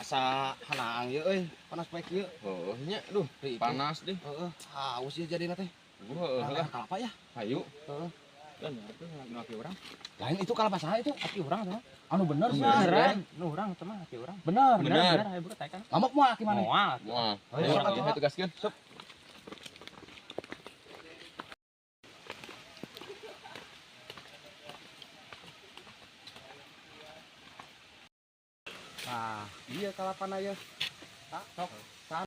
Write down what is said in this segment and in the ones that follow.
Asa hanaang ieu euy, panas bae kieu. Heuh nya, duh, panas deh. Heeh, haus ieu jadina teh. Heuh lah. Kalapa ya? Hayu. Heeh. Dan atuh ngaki urang. Lain itu kalapa saha itu? Aki urang atuh. Anu bener sih. Beneran. Nu urang teh mah aki urang. Bener. Bener. Hayu budak teh kan. Lamok moal aki maneh. Moal. Moal. Ayo, Ayo, sok, ayo tugaskeun. Sok. Nah, iya kalapana ya. Tak, sok. San.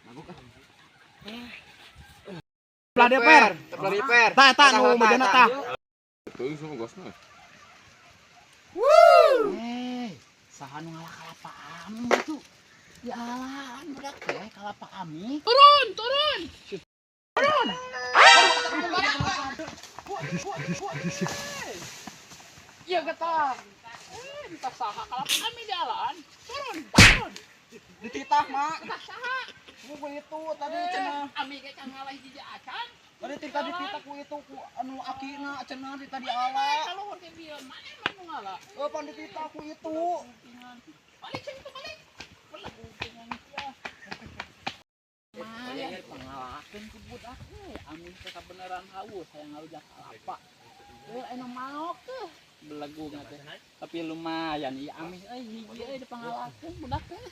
Naguk ah. Teplah deper. Teplah deper. Tah nu bejana tah. Teuing sama gosna. Saha nu ngalah kalapa ami itu? Ya Allah, budak teh kalapa ami. Iya getah. Entah saha kalau kami jalan. Turun. Dititah, Mak. Entah saha. Ku itu tadi cenah. Ami ge can ngalah hiji acan. Tadi dititah ku itu ku anu akina cenah di tadi Ala ala. kalau hor teh bieu mana emang nu ngalah. Pan dititah ku itu. Balik cing tuh balik. Belah hubungan dia. Maya pangalakeun ku budak we. Ami teh beneran haus hayang ngarujak kalapa. Eno maok teh. Belegu teh. Tapi lumayan ieu Ami euy hiji euy dipangalakeun budak teh.